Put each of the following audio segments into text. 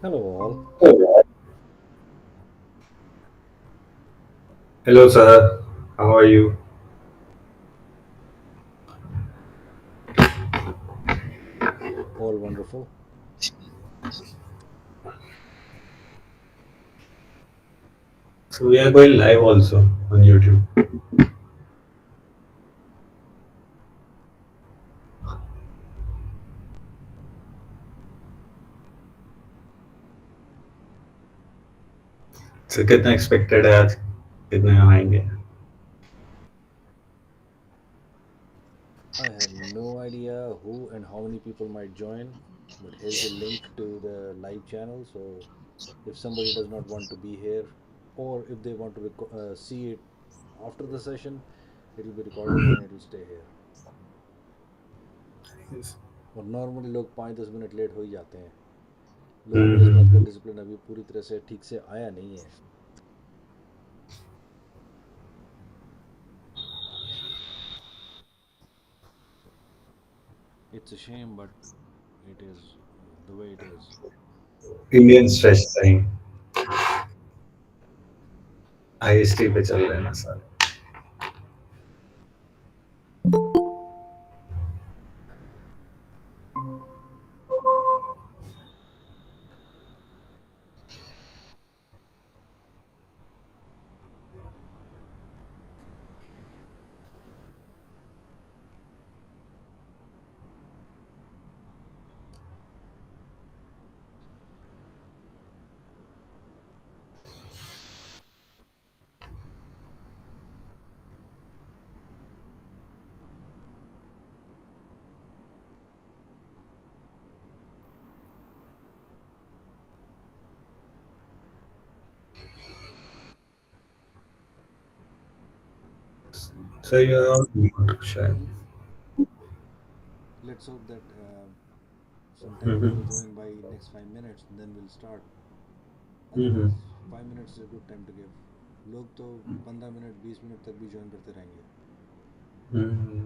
Hello, all. Hello, sir. How are you? All wonderful. So we are going live also on YouTube. So कितना expected है आज कितने हम आएंगे? I have no idea who and how many people might join, but here's a link to the live channel. So, if somebody does not want to be here, or if they want to see it after the session, it will be recorded and it will stay here. Yes. और normally लोग 5-10 minute late हो ही जाते हैं. लोगों में इस बात का हम्म. डिसिप्लिन अभी पूरी तरह से ठीक से आया नहीं है. It's a shame, but it is the way it is. Indian stretch time. IST पे चल रहे हैं ना सारे. So you are all mute शायद. Hmm? Let's hope that some 10 people hmm. join by next 5 minutes, then we'll start. Hmm. Otherwise, 5 minutes is a good time to give. लोग तो 15 minute 20 minute तक भी ज्वाइन करते रहेंगे. हम्म.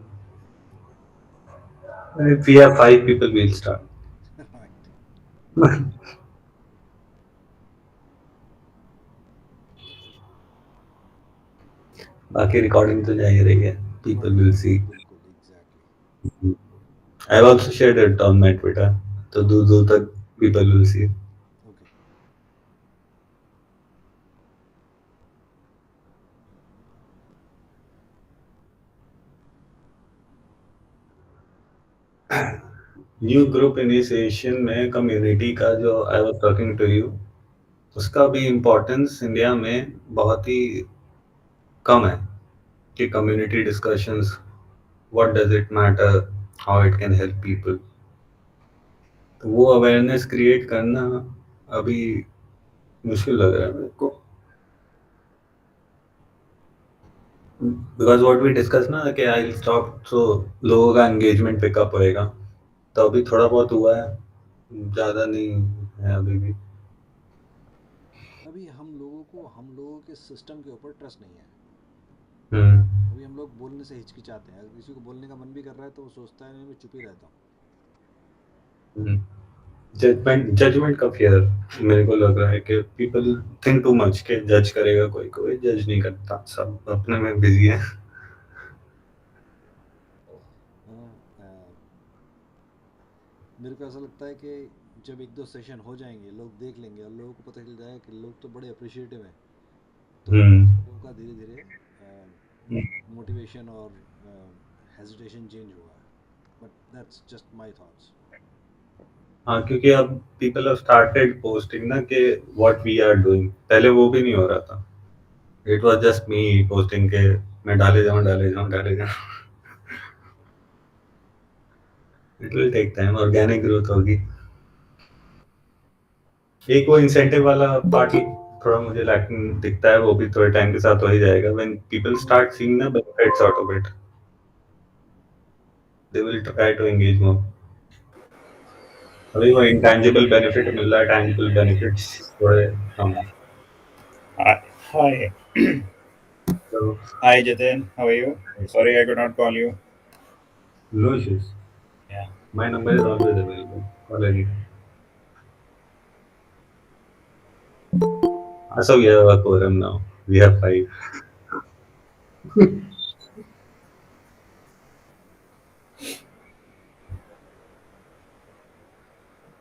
If we have five people, we'll start. Right. बाकी recording तो जा ही रही है. People will बिल्कुल see. बिल्कुल exactly. I've also shared it on my Twitter. तो दूर दूर तक people will see. Okay. New group initiation में कम्युनिटी का जो I was talking to you उसका भी इम्पोर्टेंस इंडिया में बहुत ही कम है कि community discussions what does it matter how it can help people तो वो अवेयरनेस क्रिएट करना अभी मुश्किल लग रहा है मेरे को बिकॉज व्हाट वी डिस्कस ना कि आई स्टॉप सो लोगों का एंगेजमेंट पिकअप होएगा तो अभी थोड़ा बहुत हुआ है ज़्यादा नहीं है अभी भी अभी हम लोगों के सिस्टम के ऊपर ट्रस्ट नहीं है. हम्म. अभी हम लोग बोलने से हिचकिचाते हैं. अगर किसी को बोलने का मन भी कर रहा है तो वो सोचता है नहीं, मैं चुप ही रहता हूँ. हम्म. जजमेंट का फियर मेरे को लग रहा है कि पीपल थिंक टू मच कि जज करेगा कोई कोई जज नहीं करता सब अपने में बिजी है. हाँ, मेरे को ऐसा लगता है कि जब एक दो सेशन हो जाएंगे लोग देख लेंगे और लोगों को पता चल जाएगा कि लोग तो बड़े अप्रिशिएटिव हैं, तो हम्म. लोगों का धीरे धीरे मोटिवेशन और हेजिटेशन चेंज होगा. But that's just my thoughts. हाँ क्योंकि अब पीपल हैव स्टार्टेड पोस्टिंग ना कि व्हाट वी आर डूइंग पहले वो भी नहीं हो रहा था it was just me posting के मैं डाले जाऊं it will take time organic growth होगी एक वो इंसेंटिव वाला पार्टी थोड़ा मुझे लैकिंग दिखता है वो भी थोड़े टाइम के साथ हो ही जाएगा when people start seeing the benefits out of it they will try to engage more अभी वो इंटेंजिबल बेनिफिट मिल रहा है टैंजिबल बेनिफिट्स थोड़े कम है Hi, तो hi Jatin, how are you? Sorry I could not call you. No issues Yeah. My number is always available call any So we have a quorum now. We have five.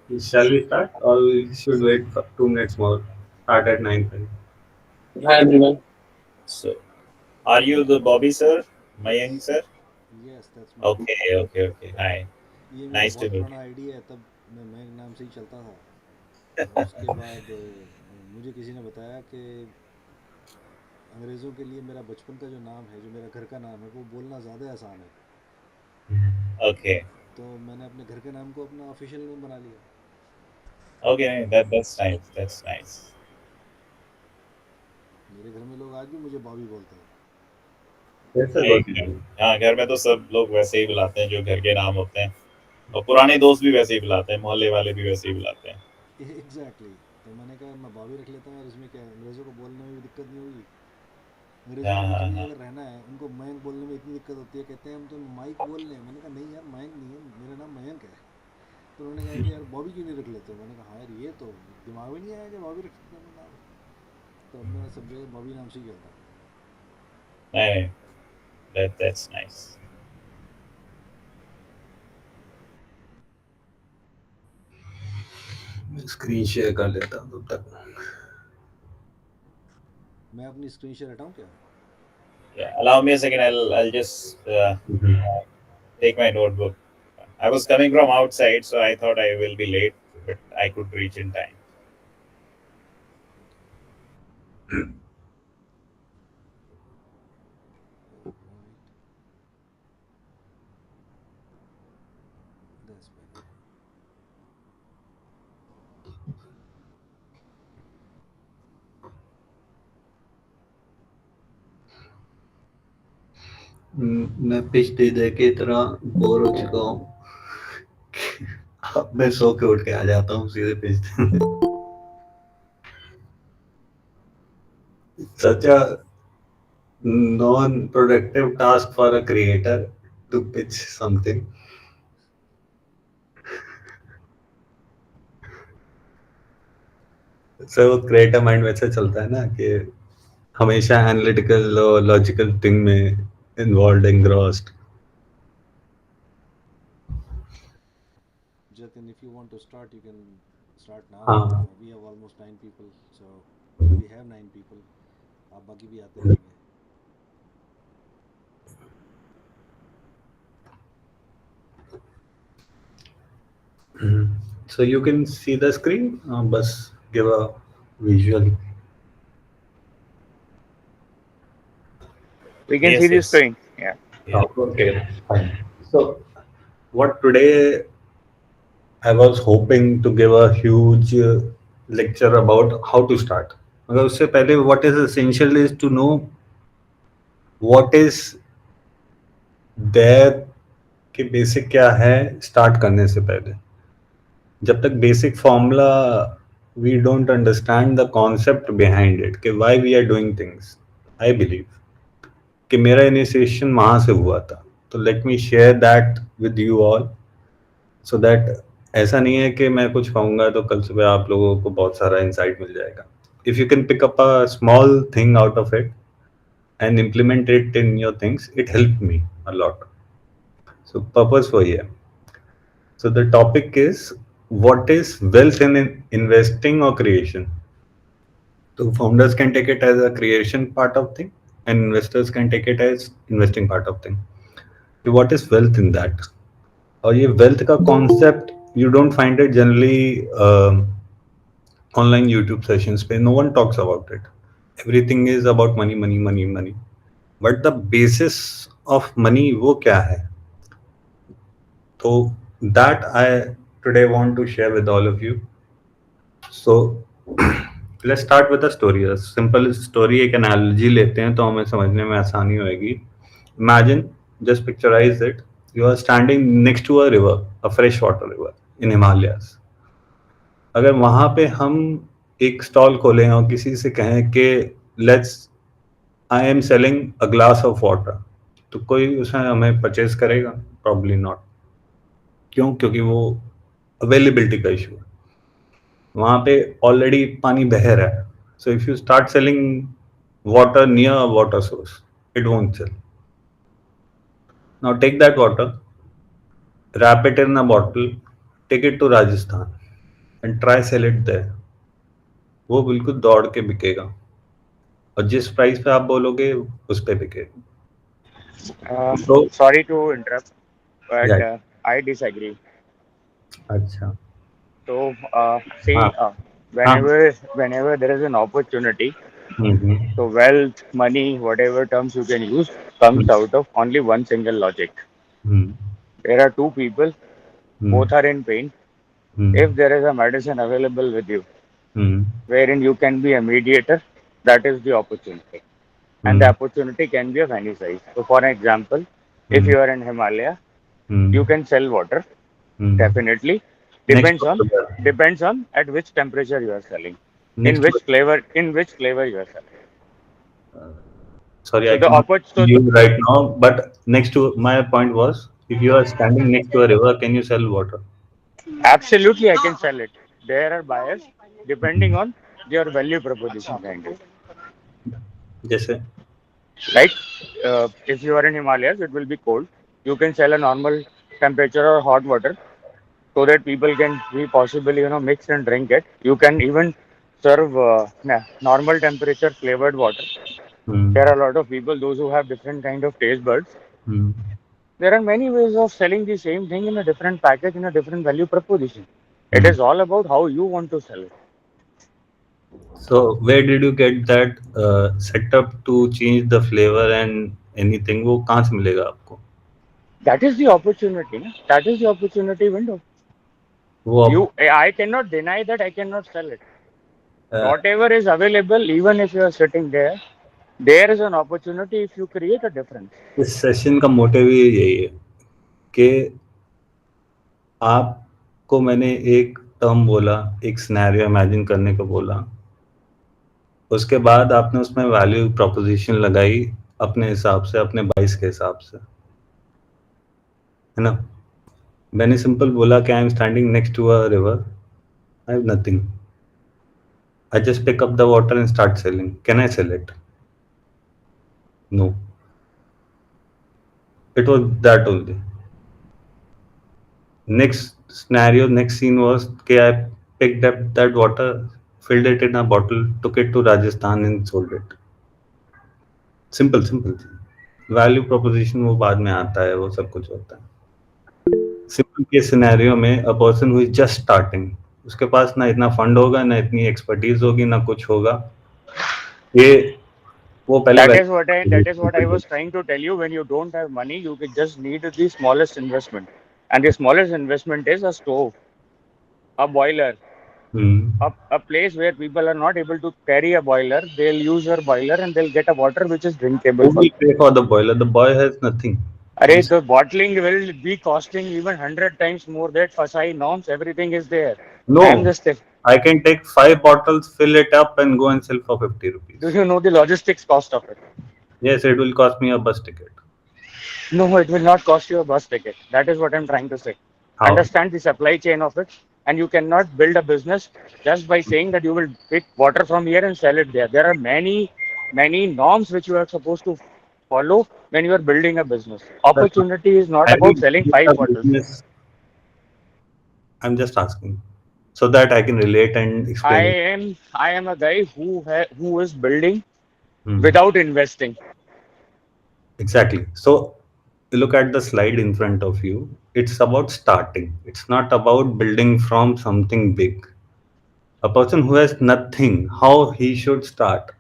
Shall we start, or we should wait for 2 minutes more? Start at 9:30. Hi everyone. So, are you the Bobby sir? Mayank sir? Yes that's me. Okay, okay, okay. Hi. ये मेरा Nice to बहुत meet पुराना ID है, तब मैं मयंक नाम से ही चलता था। और उसके बाद मुझे किसी ने बताया कि अंग्रेज़ों के लिए मेरा बचपन का जो नाम है, जो मेरा घर का नाम है, वो बोलना ज़्यादा आसान है। you. Okay. तो मैंने अपने घर के नाम को अपना ऑफिशियल नेम बना लिया। Okay, that's nice. That's nice. मेरे घर में लोग आज भी मुझे बॉबी बोलते हैं। That's a नहीं, good name. हाँ, घर में तो सब लोग वैसे ही बुलाते हैं जो घर के नाम होते हैं। और पुराने दोस्त भी वैसे ही बुलाते हैं, मोहल्ले वाले भी वैसे ही बुलाते हैं। एग्जैक्टली। तो मैंने कहा मैं बॉबी रख लेता हूँ, और इसमें क्या है, अंग्रेज़ों को बोलने में भी दिक्कत नहीं होगी। अंग्रेज़ों हाँ, को कुछ हाँ, भी हाँ। अगर रहना है, उनको मयंक बोलने में इतनी दिक्कत होती है, कहते हैं हम तो माइक बोल लें। मैंने कहा नहीं यार, मयंक नहीं है, मेरा नाम मयंक है। तो उन्होंने कहा कि यार बॉबी क्यों नहीं रख लेते हो? मैंने कहा हाँ यार, ये तो दिमाग में नहीं आया कि बॉबी रख सकते हैं अपना नाम। तो अब मैं सब जगह बॉबी नाम से ही चलता हूँ। नहीं, that's nice. स्क्रीन शेयर कर लेता हूँ तब तक। मैं अपनी स्क्रीन शेयर हटाऊँ क्या? Yeah, allow me a second. I'll just take my notebook. I was coming from outside, so I thought I will be late, but I could reach in time. Right, that's better. मैं pitch दे दे के इतना bore हो चुका हूँ। अब मैं सो के उठ के आ जाता हूँ सीधे पिच देने। Such a non-productive task for a creator to pitch something. So वो क्रिएटर माइंड वैसे चलता है ना कि हमेशा एनालिटिकल और लॉजिकल थिंग में involve engrossed. Jatin, if you want to start, you can start now. हाँ। We have almost 9 people, so we already have 9 people. आप बाकी भी आते रहेंगे। So you can see the screen. बस give a visual. We can see Yes, the yes. screen. Yeah. Yeah. Okay, fine. So what today I was hoping to give a huge lecture about how to start. मगर उससे पहले what is essential is to know what is there कि basic क्या है start करने से पहले। जब तक basic formula we don't understand the concept behind it कि why we are doing things. I believe कि मेरा इनिशिएशन वहां से हुआ था, तो let me share that with you all so that ऐसा नहीं है कि मैं कुछ कहूँगा तो कल सुबह आप लोगों को बहुत सारा इंसाइट मिल जाएगा। If you can pick up a small thing out of it and implement it in your things, it helped me a lot. So purpose for here. So the topic is what is wealth in investing or creation. So founders can take it as a creation part of thing, and investors can take it as investing part of thing. So what is wealth in that? और ये wealth का concept you don't find it generally online YouTube sessions पे. No one talks about it. Everything is about money, money, money, money. But the basis of money वो क्या है? So that I today want to share with all of you. So let's start with a story. A simple story, एक analogy लेते हैं तो हमें समझने में आसानी होगी. Imagine, just picturize it. You are standing next to a river, a freshwater river in Himalayas. अगर वहां पे हम एक स्टॉल खोलें और किसी से कहें कि let's I am selling a glass of water, तो कोई उसमें हमें परचेज करेगा? Probably not. क्यों? क्योंकि वो अवेलेबिलिटी का इशू है। वहां पे ऑलरेडी पानी बह रहा है, So if you start selling water near a water source, it won't sell. Now take that water, wrap it in a bottle, take it to Rajasthan and try sell it there. वो बिल्कुल दौड़ के बिकेगा और जिस price पे आप बोलोगे उस पे बिकेगा. Uh, तो Sorry to interrupt, but या I disagree. अच्छा. So, हाँ see, हाँ. whenever there is an opportunity, hmm. so wealth, money, whatever terms you can use, comes out of only one single logic. Hmm. There are two people, hmm. both are in pain. Hmm. If there is a medicine available with you, hmm. wherein you can be a mediator, that is the opportunity. And the hmm. opportunity can be of any size. So, for an example, if hmm. you are in Himalaya, hmm. you can sell water. Hmm. Definitely. Next Depends on depends on at which temperature you are selling. In next. which flavor you are selling. Sorry, So I the cannot oppor- so see the, you right now, but next to my point was, if you are standing next to a river, can you sell water? Absolutely I can sell it. There are buyers depending on your value proposition kind of. जैसे. Like if you are in Himalayas, it will be cold. You can sell a normal temperature or hot water so that people can be possibly mix and drink it. You can even serve normal temperature flavored water. Hmm. There are a lot of people, those who have different kind of taste buds. Hmm. There are many ways of selling the same thing in a different package, in a different value proposition. It hmm. is all about how you want to sell it. So where did you get that setup to change the flavor and anything? वो कहाँ से मिलेगा आपको? That is the opportunity. Na? That is the opportunity window. वो आप. I cannot deny that I cannot sell it. uh, Whatever is available, even if you are sitting there is an opportunity if you create a difference. इस session का motive ही यही है कि आपको मैंने एक टर्म बोला, एक सिनेरियो इमेजिन करने को बोला, उसके बाद आपने उसमें वैल्यू प्रोपोजिशन लगाई अपने हिसाब से, अपने बाइस के हिसाब से, है ना. मैंने सिंपल बोला कि I am standing next to a river, I have nothing, I just pick up the water and start selling. Can I sell it? No. It was that only. Next scenario, next scene was कि I picked up that water, filled it in a bottle, took it to Rajasthan and sold it. Simple simple थी. Value proposition वो बाद में आता है, वो सब कुछ होता है. सिंपल के सिनेरियो में a person who is just starting, उसके पास ना इतना फंड होगा, ना इतनी एक्सपर्टीज होगी, ना कुछ होगा. ये वो पहले That is what I was trying to tell you. When you don't have money, you can just need the smallest investment. And the smallest investment is a stove, a boiler, a place where people are not able to carry a boiler. They'll use your boiler and they'll get a water which is who drinkable for will them. pay for the boiler? The boy has nothing. Arey, the bottling will be costing even 100 times more. That FSI norms, everything is there. I am No, just. I can take 5 bottles, fill it up, and go and sell for 50 Do rupees. you know the logistics cost of it? Yes, it will cost me a bus ticket. No, it will not cost you a bus ticket. That is what I'm trying to say. How? Understand the supply chain of it, and you cannot build a business just by saying that you will pick water from here and sell it there. There are many norms which you are supposed to follow when you are building a business. Well, Opportunity is not have you about selling built a five bottles. business? I'm just asking so that I can relate and I explain it. am a guy who is building Hmm. without investing. Exactly. So look at the slide in front of you. It's about starting. It's not about building from something big. A person who has nothing, how he should start.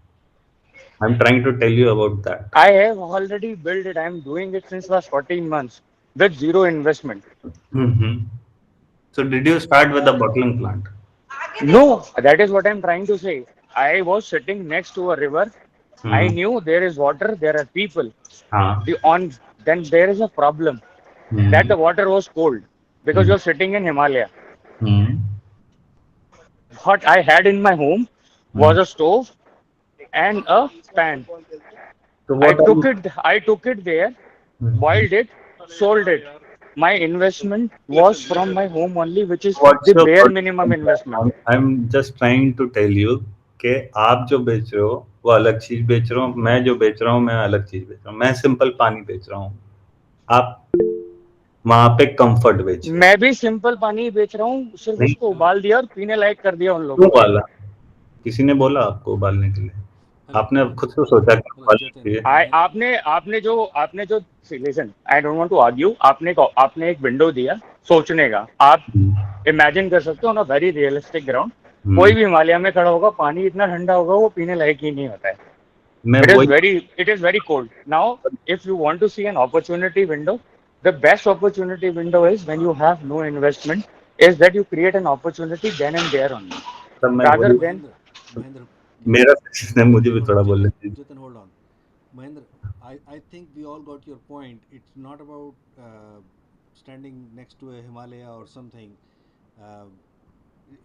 I'm trying to tell you about that. I have already built it. I am doing it since last 14 months with zero investment. Hmm. So did you start with the bottling plant? No, that is what I'm trying to say. I was sitting next to a river. I Hmm. knew there is water, there are people. हाँ. The on Then there is a problem that Hmm. the water was cold because Hmm. you're sitting in Himalaya. Hmm. What I had in my home Hmm. was a stove and a pan. So what are you? I took it there, Hmm. boiled it, sold it. My investment was from my home only, which is What's the your bare pros minimum and cons? investment. I'm just trying to tell you कि आप जो बेच रहे हो वो अलग चीज बेच रहे हो, मैं जो बेच रहा हूँ मैं अलग चीज बेच रहा हूँ। मैं सिंपल पानी बेच रहा हूँ, आप वहां पे कंफर्ट बेच रहे हो। मैं भी सिंपल पानी बेच रहा हूँ, सिर्फ नहीं, उसको उबाल दिया और पीने लायक कर दिया उन क्यों लोगों ने। उबाला? किसी ने बोला आपको उबालने के लिए? हेलो आपने हेलो खुद से सोचा कि हेलो उबालना जतिन, चाहिए? आपने जो listen, I don't want to argue, आपने एक विंडो दिया सोचने का। आप हम्म, इमेजिन कर सकते हो on a very realistic ground, कोई हम्म, भी हिमालय में खड़ा होगा, पानी इतना ठंडा होगा वो पीने लायक ही नहीं होता है। मैं It is वही very it is very cold. Now, if you want to see an opportunity window, the best opportunity window is when you have no investment, is that you create an opportunity then and there only. सब मैं Rather वही than Mahendra, मेरा suggestion है, मुझे भी hold थोड़ा on, बोलने Jatan, दीजिए। Jatan, hold on. Mahendra, I think we all got your point. It's not about standing next to a Himalaya or something. Uh,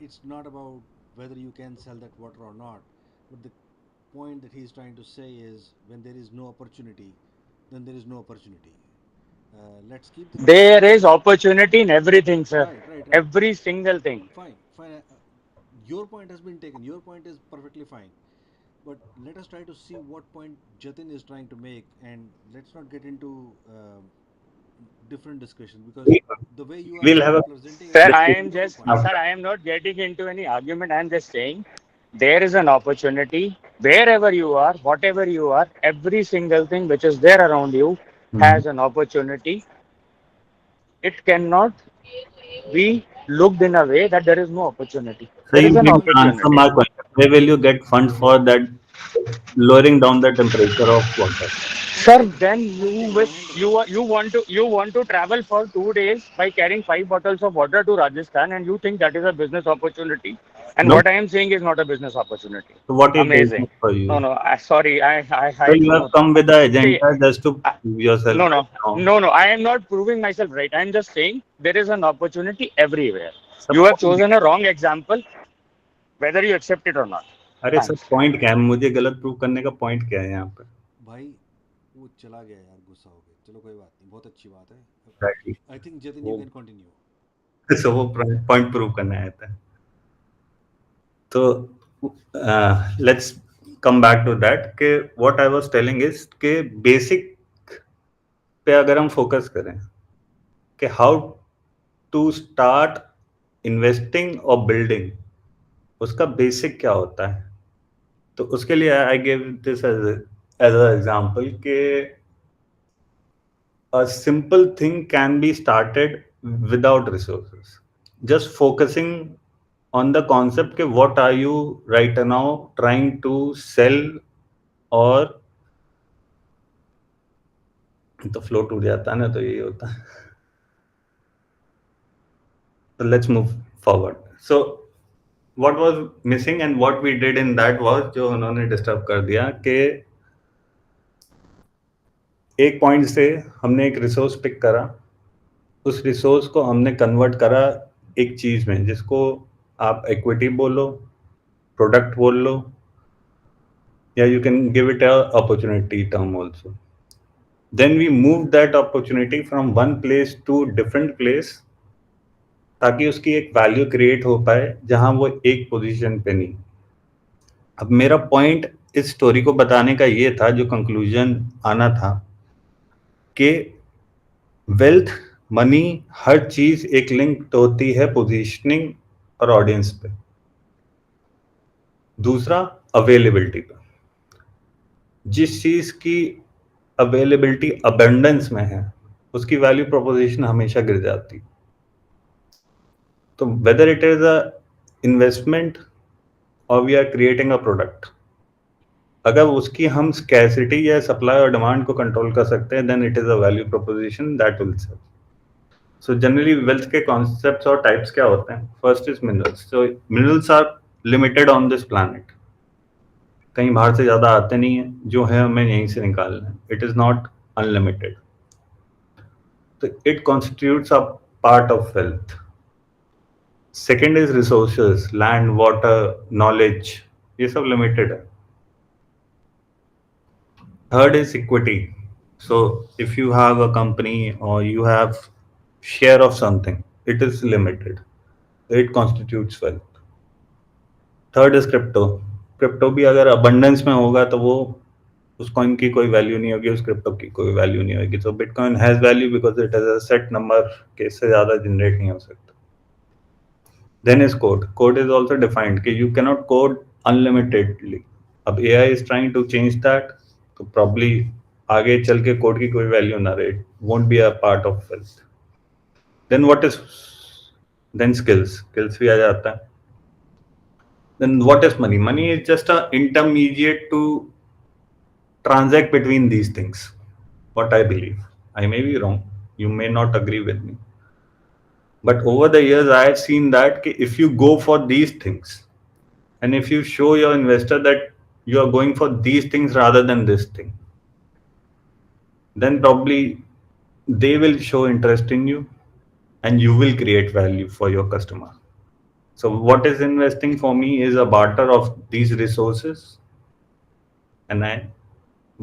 it's not about whether you can sell that water or not. But the point that he's trying to say is when there is no opportunity, then there is no opportunity. Let's keep the there conversation. is opportunity in everything, sir. Right, right, right. Every single thing. Fine, fine. Your point has been taken. Your point is perfectly fine. But let us try to see what point Jatin is trying to make, and let's not get into different discussion because the way you are We'll have a presenting, I think you got the point. Sir, I am not getting into any argument. I am just saying there is an opportunity wherever you are, whatever you are, every single thing which is there around you hmm. has an opportunity. It cannot be looked in a way that there is no opportunity. So There you is an need Fine, to answer opportunity. my question. Where will you get funds for that lowering down the temperature of water? Sir, fine. then Mahendra, you wish Mahendra. you want to travel for 2 days by carrying 5 bottles of water to Rajasthan, and you think that is a business opportunity. And No. what I am saying is not a business opportunity. So what is Amazing. business for No, you? no. Sorry, So I you don't have know. come with the See, agenda just to uh, prove yourself no, right no, now. no, no. I am not proving myself right. I am just saying there is an opportunity everywhere. सब You have point, chosen a wrong example, whether you accept it or not. अरे सब Thanks. Point क्या है? मुझे गलत prove करने का point क्या है यहाँ पे? भाई वो चला गया यार, गुस्सा हो गया, चलो कोई बात नहीं, बहुत अच्छी बात है। Exactly. I think Jatin you वो कैन कंटिन्यू। so वो पॉइंट प्रूव करना है था। तो let's come back to that कि what I was telling is कि बेसिक पे अगर हम फोकस करें कि हाउ टू स्टार्ट इन्वेस्टिंग और बिल्डिंग, उसका बेसिक क्या होता है। तो उसके लिए I give this as as a example कि a simple thing can be started without resources, just focusing on the concept कि what are you right now trying to sell, और तो फ्लो टूट जाता है ना, तो यही होता है। So let's move forward. So what was missing and what we did in that was, जो उन्होंने डिस्टर्ब कर दिया कि एक पॉइंट से हमने एक रिसोर्स पिक करा, उस रिसोर्स को हमने कन्वर्ट करा एक चीज में जिसको आप इक्विटी बोलो, प्रोडक्ट बोल लो, या you can give it a opportunity term also. Then we move that opportunity from one place to different place ताकि उसकी एक वैल्यू क्रिएट हो पाए जहां वो एक पोजीशन पे नहीं। अब मेरा पॉइंट इस स्टोरी को बताने का ये था, जो कंक्लूजन आना था कि वेल्थ, मनी, हर चीज एक लिंक होती है पोजीशनिंग और ऑडियंस पे। दूसरा, अवेलेबिलिटी पे। जिस चीज की अवेलेबिलिटी अबंडेंस में है उसकी वैल्यू प्रोपोजिशन हमेशा गिर जाती। तो whether it is a investment और we are creating a product, अगर उसकी हम स्कैसिटी या सप्लाई और डिमांड को कंट्रोल कर सकते हैं, then it is a value proposition that will sell. So generally wealth के कॉन्सेप्ट्स और टाइप्स क्या होते हैं? First is minerals. So minerals are limited on this planet, कहीं बाहर से ज्यादा आते नहीं है, जो है हमें यहीं से निकालना है। इट इज नॉट अनलिमिटेड, तो it constitutes a part of wealth. Second is resources, land, water, knowledge, ये सब लिमिटेड है। Third is equity. So if you have a company or you have share of something, it is limited, it constitutes wealth. Third is crypto. Crypto भी अगर abundance में होगा तो वो उस कॉइन की कोई वैल्यू नहीं होगी, उस क्रिप्टो की कोई वैल्यू नहीं होगी। तो bitcoin has value because it has a set number के, इससे ज्यादा जनरेट नहीं हो सकता। Then is code, code is also defined कि यू कैनॉट कोड अनलिमिटेडली। अब AI is trying to change that, तो प्रॉब्ली आगे चल के कोड की कोई वैल्यू ना रहे, won't be a part of wealth. Then what is, then skills, skills भी आ जाता है। then what is money? Money is just a intermediate to transact between these things, what I believe. I may be wrong, you may not agree with me, but over the years I have seen that if you go for these things, and if you show your investor that you are going for these things rather than this thing, then probably they will show interest in you and you will create value for your customer. So what is investing for me is a barter of these resources, and I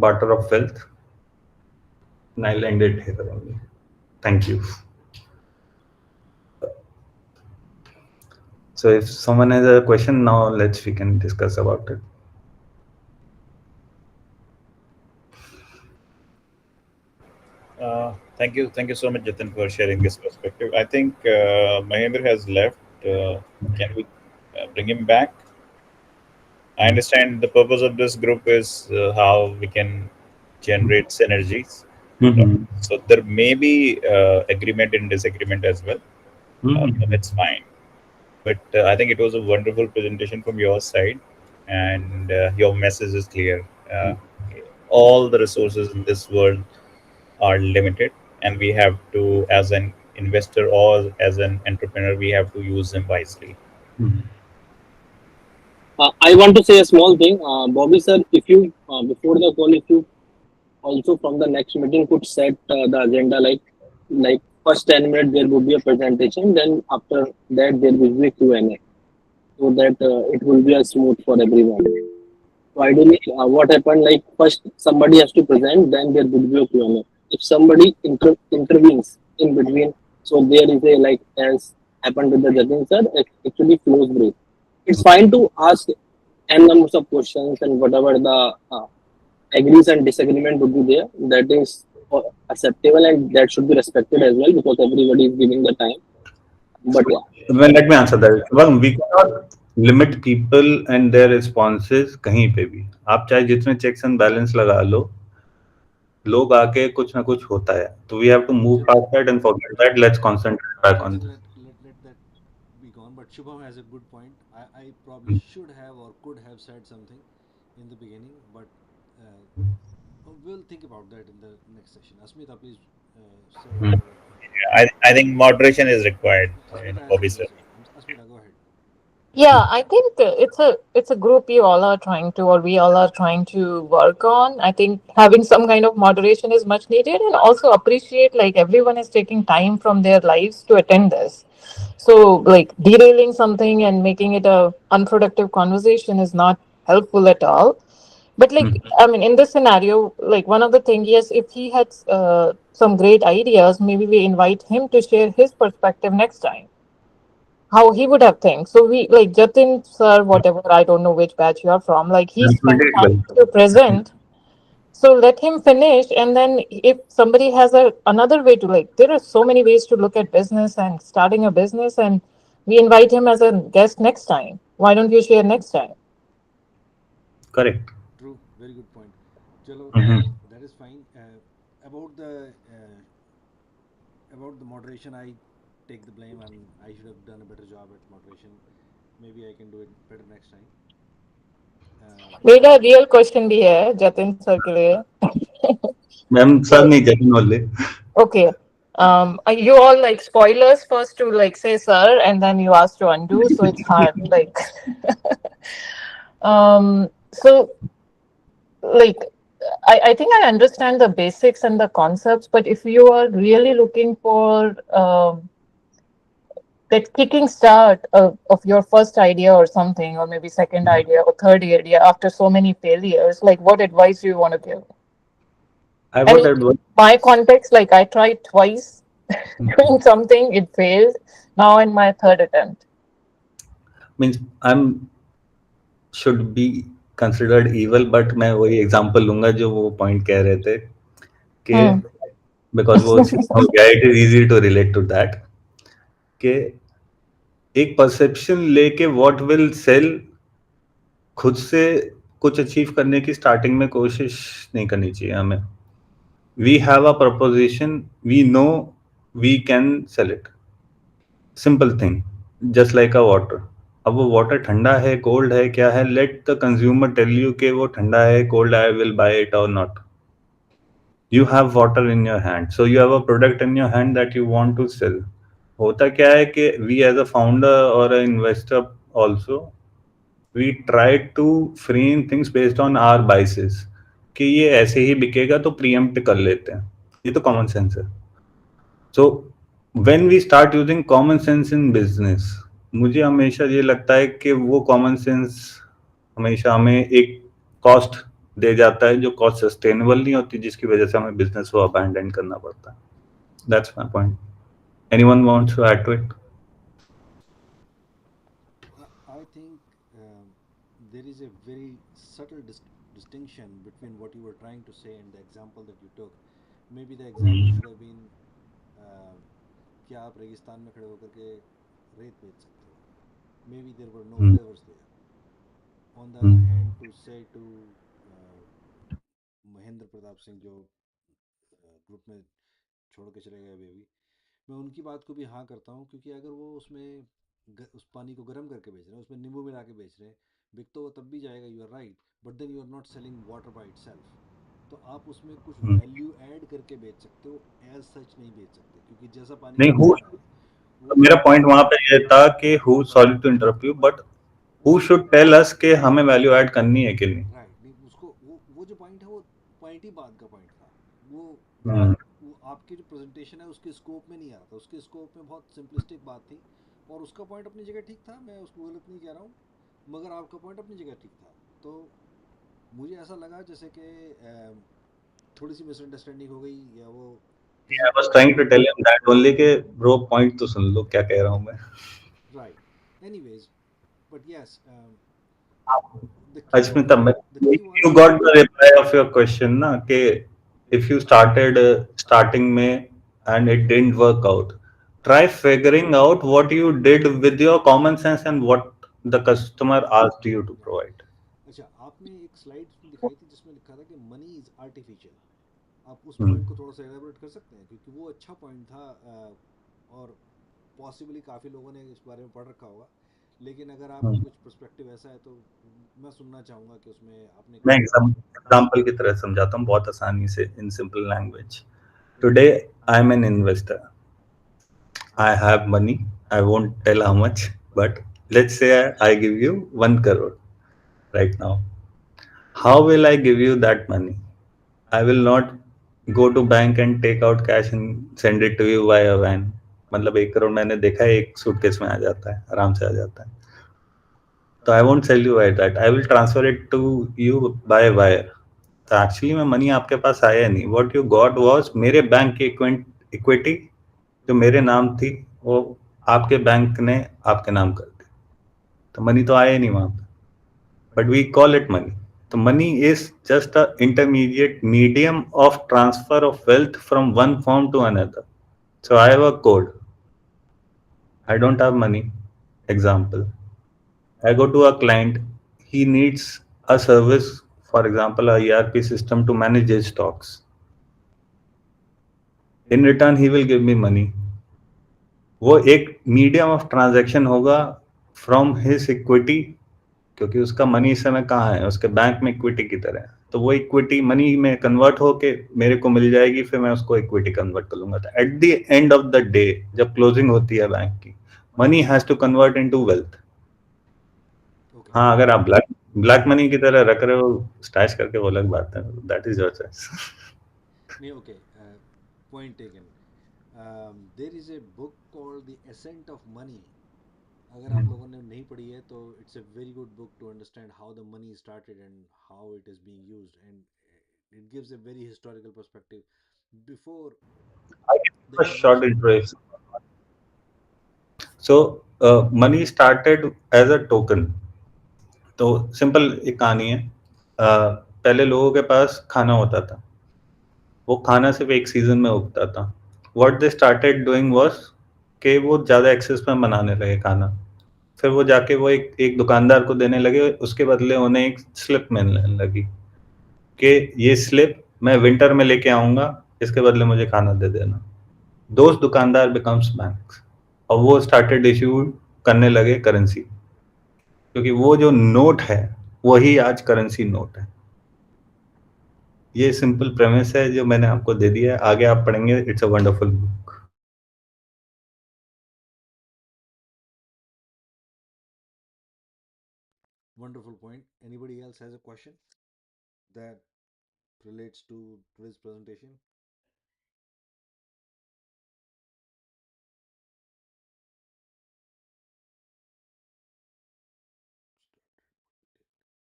barter of wealth, and I'll end it here only. Thank you. So if someone has a question now, we can discuss about it. Thank you so much, Jatin, for sharing this perspective. I think Mahendra has left. Can we bring him back? I understand the purpose of this group is how we can generate synergies. Mm-hmm. So there may be agreement and disagreement as well. Mm-hmm. That's fine. But I think it was a wonderful presentation from your side, and your message is clear. All the resources in this world are limited, and we have to, as an investor or as an entrepreneur, we have to use them wisely. Mm-hmm. I want to say a small thing. Bobby sir, if you, before the call, if you also from the next meeting could set the agenda like first 10 minutes there would be a presentation, then after that there will be a Q&A, so that it will be a smooth for everyone. So ideally, what happened, like first somebody has to present, then there would be a Q&A. If somebody intervenes in between, so there is a, like as happened with the judging sir, it actually flows break. It's fine to ask n numbers of questions and whatever the agrees and disagreement would be there. That is acceptable and that should be respected as well because everybody is giving the time. But yeah, Well, let me answer that. Well, we cannot limit people and their responses कहीं पे भी। आप चाहे जितने checks and balance लगा लो, लोग आके कुछ ना कुछ होता है। तो we have to move Chalo, past that and forget that. Let's concentrate back on chalo, this. let that be gone. But Shubham has a good point. I probably should have or could have said something in the beginning, but we'll think about that in the next session. Asmita, please say whatever. I think moderation is required, Asmita has Bobby something sir. to say. Asmita, go ahead. Yeah, I think it's a group you all are trying to, or we all are trying to work on. I think having some kind of moderation is much needed, and also appreciate like everyone is taking time from their lives to attend this. So like derailing something and making it a unproductive conversation is not helpful at all. But like I mean, in this scenario, like one of the things, yes, if he had some great ideas, maybe we invite him to share his perspective next time how he would have think. So we like Jatin sir, whatever, I don't know which batch you are from, like he I'm spent pretty time well. to present. So let him finish and then if somebody has another way to like there are so many ways to look at business and starting a business and we invite him as a guest next time. Why don't you share next time? Correct. True, very good point. Chalo, Mm-hmm. that is fine. About the moderation, I take the blame, and I should have done a better job at moderation. Maybe I can do it better next time. मेरा real question भी है Jatin sir के लिए. Ma'am sir नहीं जतिन बोले। Okay. You all like spoilers first to like say sir and then you ask to undo, so it's hard. Like, so like I think I understand the basics and the concepts, but if you are really looking for that kicking start of your first idea or something, or maybe second idea or third idea after so many failures, like what advice do you want to give? I I would mean, advise, my context, like I tried twice doing something, it failed. Now in my third attempt. means I'm should be considered evil, but मैं वही example लूंगा जो वो point कह रहे थे कि Hmm. Because वो हो गया, it is easy to relate to that कि एक परसेप्शन लेके व्हाट विल सेल, खुद से कुछ अचीव करने की स्टार्टिंग में कोशिश नहीं करनी चाहिए हमें. We have a proposition, we know we can sell it. Simple thing, just like a water. अब वो वाटर ठंडा है, कोल्ड है, क्या है, let the consumer tell you कि वो ठंडा है, cold, I will buy it और not. You have water in your hand, so you have a product in your hand that you want to sell. होता क्या है कि वी एज अ फाउंडर और a investor also, we try to frame things based on our biases कि ये ऐसे ही बिकेगा तो प्रीएम्प्ट कर लेते हैं. ये तो कॉमन सेंस है. So when we start using common sense in business, मुझे हमेशा ये लगता है कि वो कॉमन सेंस हमेशा हमें एक कॉस्ट दे जाता है जो कॉस्ट सस्टेनेबल नहीं होती, जिसकी वजह से हमें बिजनेस को अबैंडन करना पड़ता है. That's my point. Anyone wants to add to it? I think there is a very subtle distinction between what you were trying to say and the example that you took. Maybe the example should have been uh, क्या आप रेगिस्तान में खड़े होकर के रेत बेच सकते हो. Maybe there were no flavors there. On the other hand, to say to uh, Mahendra Pratap Singh जो ग्रुप में छोड़ के चले गए अभी अभी, मैं उनकी बात को भी हाँ करता हूँ, क्योंकि अगर वो उसमें उस पानी को गर्म करके बेच रहे हैं, उसमें नींबू मिला के बेच रहे हैं, बिक तो वो तब भी जाएगा, you are right, but then you are not selling water by itself. तो आप उसमें कुछ वैल्यू ऐड करके बेच सकते हो, एज सच नहीं बेच सकते, क्योंकि जैसा पानी नहीं, आप हु, दे रहे हैं वो मेरा पॉइंट वहां पे ये था कि who, sorry to interrupt you, but who should tell us कि हमें वैल्यू ऐड करनी है कि नहीं. राइट नहीं, उसको वो जो पॉइंट है वो पॉइंट ही बाद का पॉइंट था. वो हम्म. वो आपकी जो प्रेजेंटेशन है उसके स्कोप में नहीं आ रहा था, उसके स्कोप में बहुत सिंपलिस्टिक बात थी, और उसका पॉइंट अपनी जगह ठीक था, मैं उसको गलत नहीं कह रहा हूँ, मगर आपका पॉइंट अपनी जगह ठीक था. तो मुझे ऐसा लगा जैसे कि थोड़ी सी मिसअंडरस्टैंडिंग हो गई, या वो किसी आई वाज पॉइंट ट्राइंग पे. To tell him that only के ब्रो, पॉइंट तो सुन लो क्या कह रहा हूं मैं. Right. Anyways, but yes, the key Ashmita, was the key you was got the reply of your question ना कि if you started starting में and it didn't work out, try figuring out what you did with your common sense and what the customer asked you to provide. अच्छा, आपने एक slide दिखाई थी जिसमें लिखा था कि मनी इज़ आर्टिफिशियल. आप उस हम्म. पॉइंट को थोड़ा सा एलेबोरेट कर सकते हैं, क्योंकि वो अच्छा पॉइंट था, और पॉसिबली काफ़ी लोगों ने इस बारे में पढ़ रखा होगा, लेकिन अगर आपका हम्म. कुछ पर्सपेक्टिव ऐसा है तो मैं सुनना चाहूँगा कि उसमें आपने मैं क्या. एग्जाम्पल की तरह समझाता हूँ बहुत आसानी से in simple language. Today I am an investor. I have money. I won't tell how much, but let's say I give you 1 crore right now. How will I give you that money? I will not go to bank and take out cash and send it to you via van. मतलब 1 करोड़ मैंने देखा है एक suitcase में आ जाता है, आराम से आ जाता है. तो I won't sell you by that, I will transfer it to you by wire. तो एक्चुअली में मनी आपके पास आया नहीं. व्हाट यू गॉट वाज मेरे बैंक की इक्विटी जो मेरे नाम थी, वो आपके बैंक ने आपके नाम कर दी. तो मनी तो आया ही नहीं वहां पे, but we call it money. तो money is just a intermediate medium of transfer of wealth from one form to another. So I have a code. I don't have money. Example, I go to a client, he needs a service, for example, a ERP system to manage his stocks. In return, he will give me money. वो एक medium of transaction होगा from his equity, क्योंकि उसका money इस समय कहाँ है, उसके बैंक में इक्विटी की तरह है. तो वो इक्विटी मनी में कन्वर्ट होके मेरे को मिल जाएगी, फिर मैं उसको इक्विटी कन्वर्ट कर लूंगा. तो at the end of the day जब क्लोजिंग होती है बैंक की, money has to convert into wealth. Okay. हाँ, अगर आप ब्लैक ब्लैक मनी की तरह रख रहे हो स्टैश करके, वो अलग बात है. That is your choice. नहीं, okay, point taken. There is a book called the ascent of money. अगर आप लोगों ने नहीं पढ़ी है तो it's a very good book to understand how the money started and how it is being used, and it gives a very historical perspective before the A short invention. introduction. So money started as a token. तो सिंपल एक कहानी है। पहले लोगों के पास खाना होता था, वो खाना सिर्फ एक सीजन में उगता था। What they started doing was कि वो ज़्यादा एक्सेस में बनाने लगे खाना। फिर वो जाके वो एक दुकानदार को देने लगे, उसके बदले उन्हें एक स्लिप मिलने लगी कि ये स्लिप मैं विंटर में लेके आऊंगा, इसके बदले मुझे खाना दे देना। दोस्त दुकानदार बिकम्स बैंक्स, और वो स्टार्टेड इशू करने लगे करेंसी, क्योंकि वो जो नोट है वही आज करेंसी नोट है। ये सिंपल प्रेमिस है जो मैंने आपको दे दिया है, आगे आप पढ़ेंगे, it's a wonderful book. Wonderful point. Anybody else has a question that relates to today's presentation?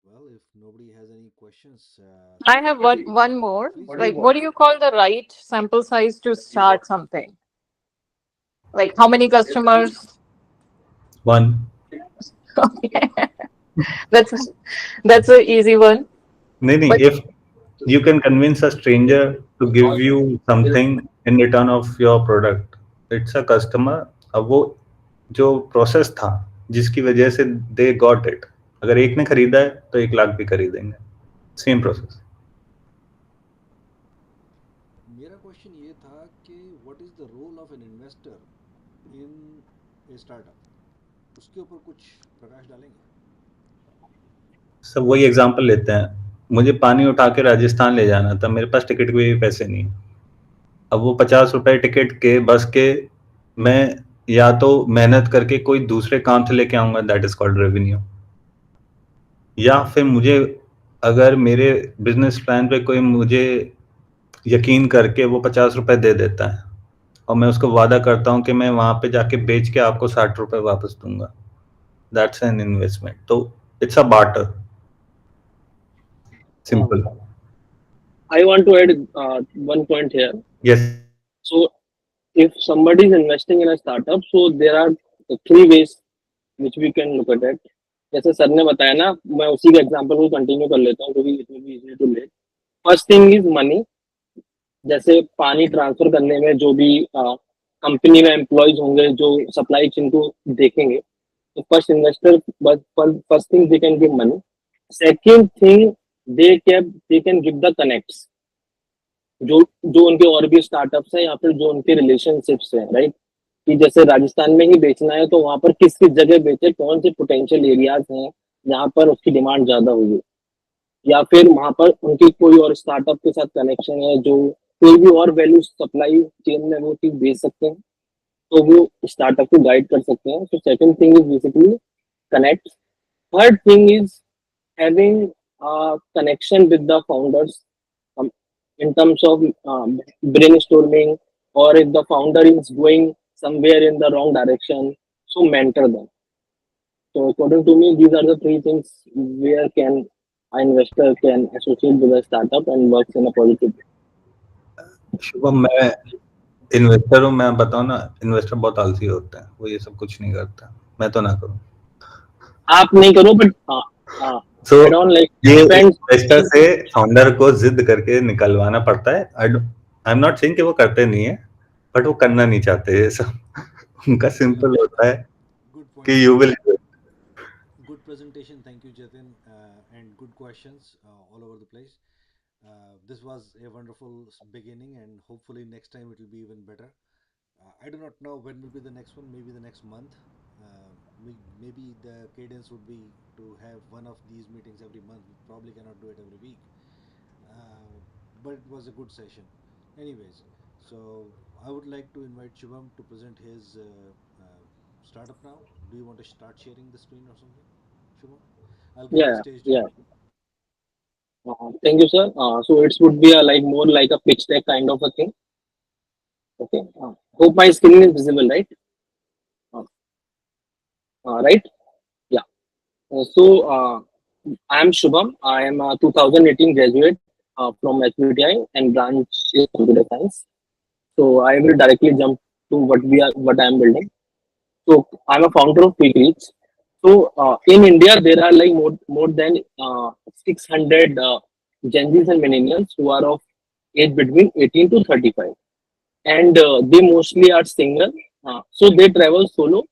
Well, if nobody has any questions, I have one more. please go Like, ahead. what do you call the right sample size to start something? Like, how many customers? One. Okay, that's that's an easy one. नहीं नहीं, But if you can convince a stranger to give you something in return of your product, it's a customer। अब वो जो process था जिसकी वजह से they got it, अगर एक ने खरीदा है तो 1 लाख भी खरीदेंगे, सेम प्रोसेस। मेरा क्वेश्चन ये था कि what is the role of an investor in a startup, उसके ऊपर कुछ प्रकाश डालेंगे? सब वही एग्जांपल लेते हैं, मुझे पानी उठा के राजस्थान ले जाना था, मेरे पास टिकट के भी पैसे नहीं। अब वो 50 रुपए टिकट के बस के मैं या तो मेहनत करके कोई दूसरे काम से लेके आऊंगा, दैट इज कॉल्ड रेवेन्यू। या फिर मुझे, अगर मेरे बिजनेस प्लान पे कोई मुझे यकीन करके वो 50 रुपए दे देता है और मैं उसको वादा करता हूँ कि मैं वहां पे जाके बेच के आपको 60 रुपए वापस दूंगा, दैट्स एन इन्वेस्टमेंट। तो it's a barter, simple. I want to add one point here. Yes. So, if somebody is investing in a startup, so there are three ways which we can look at it. जैसे sir ने बताया ना, मैं उसी के example को continue कर लेता हूँ क्योंकि it will be easy to let. First thing is money. जैसे पानी ट्रांसफर करने में जो भी कंपनी में एम्प्लॉयज होंगे जो सप्लाई चेन को देखेंगे, तो first investor, first thing they can give money. Second thing, they can give the connects, जो जो उनके और भी स्टार्टअप्स हैं या फिर जो उनके रिलेशनशिप्स हैं, राइट। कि जैसे राजस्थान में ही बेचना है तो वहां पर किस किस जगह बेचे, कौन से पोटेंशियल एरियाज हैं जहाँ पर उसकी डिमांड ज्यादा होगी, या फिर वहां पर उनकी कोई और स्टार्टअप के साथ कनेक्शन है जो कोई भी और वैल्यू सप्लाई चेन में वो चीज बेच सकते हैं, तो वो स्टार्टअप को गाइड कर सकते हैं। तो second thing is basically connect. Third thing is having a connection with the founders, in terms of brainstorming, or if the founder is going somewhere in the wrong direction, so mentor them. So according to me, these are the three things where can an investor can associate with a startup and works in a positive way. Shubham, मैं investor हूँ, मैं बताऊँ ना, investor बहुत आलसी होते हैं, वो ये सब कुछ नहीं करता, मैं तो ना करूँ। आप नहीं करो, but So, I don't like ये depends. इन्वेस्टर से फाउंडर को जिद करके निकलवाना पड़ता है। आई एम नॉट सेइंग कि वो करते नहीं है, बट वो करना नहीं चाहते ये सब। उनका सिंपल होता है Good point, कि you Jatin. Will. Good presentation. Thank you, Jatin, and good questions all over the place. This was a wonderful beginning, and hopefully next time it will be even better. I do not know when will be the next one. Maybe the next month. Maybe the cadence would be to have one of these meetings every month. We probably cannot do it every week, uh, but it was a good session. Anyways, so I would like to invite Shubham to present his startup now. Do you want to start sharing the screen or something, Shubham? I'll give the Yeah, stage to yeah. you. Thank you, sir. So it would be a like more like a pitch deck kind of a thing. Okay. Hope my screen is visible, right? Uh, right? Yeah. I am Shubham. I am a 2018 graduate from HBTI and branch is computer science. So I will directly jump to what I am building. So I'm a founder of Quick Reach. So in India, there are like more than 600 Gen Zs and millennials who are of age between 18 to 35, and they mostly are single. So they travel solo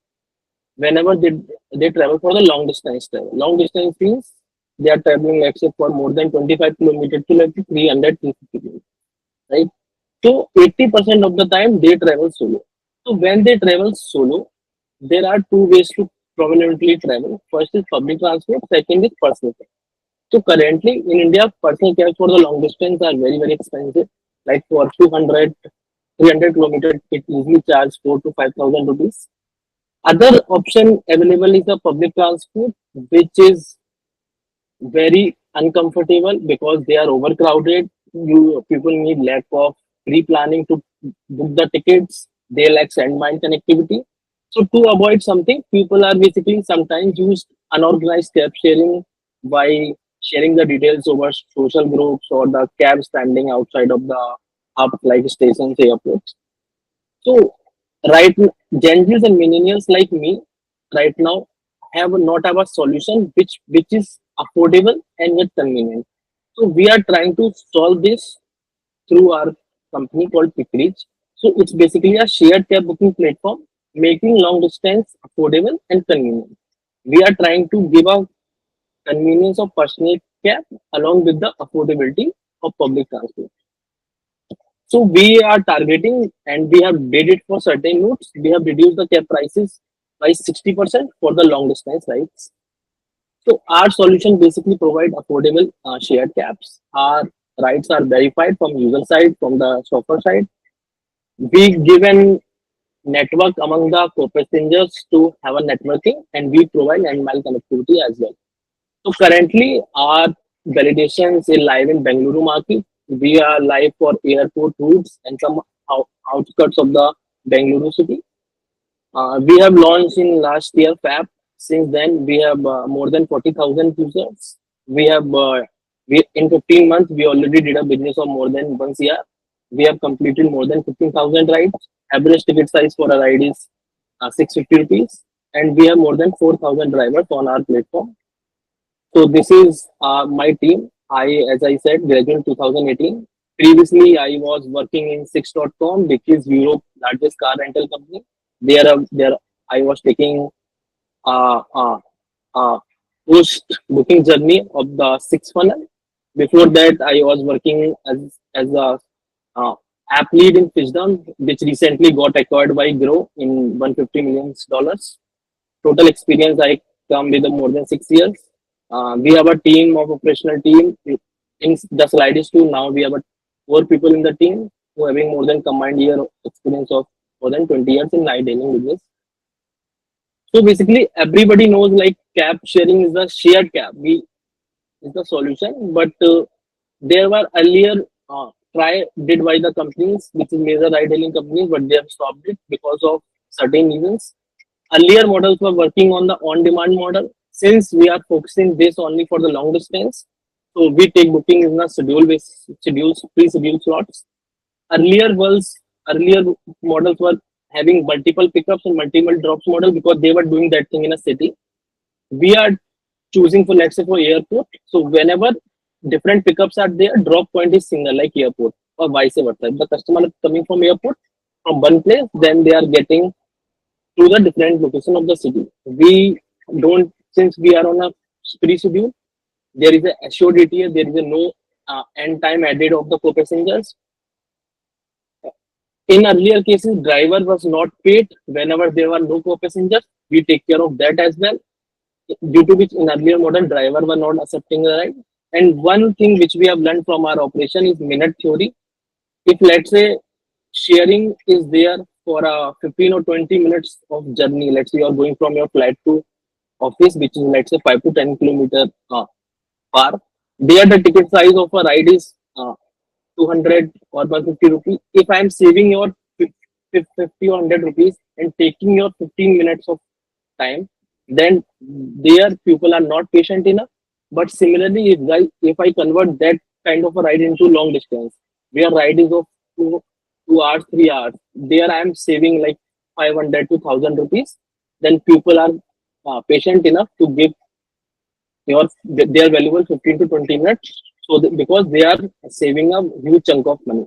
whenever they travel for the long distance travel. Long distance means they are traveling, let's say, for more than 25 kilometers to like 300, 350 kilometers, right? So 80% of the time they travel solo. So when they travel solo, there are two ways to prominently travel. First is public transport, second is personal care. So currently in India, personal care for the long distance are very, very expensive. Like for 200, 300 kilometers, it usually charges 4 to 5,000 rupees. Other option available is the public transport, which is very uncomfortable because they are overcrowded. You people need lack of pre-planning to book the tickets. They lack sand-mine connectivity. So to avoid something, people are basically sometimes use unorganized cab sharing by sharing the details over social groups or the cab standing outside of the hub like stations, airports. So right, Gen Zs and millennials like me right now have a solution which is affordable and yet convenient. So we are trying to solve this through our company called Pickreach. So it's basically a shared cab booking platform, making long distance affordable and convenient. We are trying to give a convenience of personal cab along with the affordability of public transport. So we are targeting and we have did it for certain routes. We have reduced the cab prices by 60% for the long distance rides. So our solution basically provide affordable shared cabs. Our rides are verified from user side, from the shopper side. We give an network among the co-passengers to have a networking, and we provide end mile connectivity as well. So currently, our validations is live in Bengaluru market. We are live for airport routes and some outskirts of the Bengaluru city. We have launched in last year Fab. Since then, we have more than 40,000 users. We have we in 15 months we already did a business of more than 1 year. We have completed more than 15,000 rides. Average ticket size for a ride is 650 rupees, and we have more than 4,000 drivers on our platform. So this is my team. As I said, graduated 2018. Previously, I was working in Six.com, which is Europe's largest car rental company. There, I was taking uh, uh, uh, post booking journey of the Six funnel. Before that, I was working as a uh, app lead in Fishdown, which recently got acquired by Grow in $150 million. Total experience I come with more than 6 years. We have a team of operational team. In the slide is two. Now we have 4 people in the team who having more than combined year of experience of more than 20 years in ride hailing business. So basically, everybody knows like cab sharing is a shared cab. We is the solution, but there were earlier try did by the companies, which is major ride hailing companies, but they have stopped it because of certain reasons. Earlier models were working on the on-demand model. Since we are focusing this only for the long distance, so we take booking in a schedules, pre-scheduled slots. Earlier was earlier models were having multiple pickups and multiple drops model because they were doing that thing in a city. We are choosing for, let's say, for airport. So whenever different pickups are there, drop point is single like airport or vice versa. If the customer is coming from airport from one place, then they are getting to the different location of the city. We don't, since we are on a pre-schedule, there is a assured ETA, there is a no end time added of the co-passengers. In earlier cases, driver was not paid whenever there were no co-passengers. We take care of that as well, due to which in earlier model driver were not accepting the ride. And one thing which we have learned from our operation is minute theory. If let's say sharing is there for a 15 or 20 minutes of journey, let's say you are going from your flat to office, which is let's say 5 to 10 kilometer far, there the ticket size of a ride is 200 or 150 rupees. If I am saving your 50 or 100 rupees and taking your 15 minutes of time, then there people are not patient enough. But similarly, if I convert that kind of a ride into long distance, where ride is of 2 hours, 3 hours, there I am saving like 500 to 1000 rupees. Then people are patient enough to give their valuable 15 to 20 minutes, because they are saving a huge chunk of money.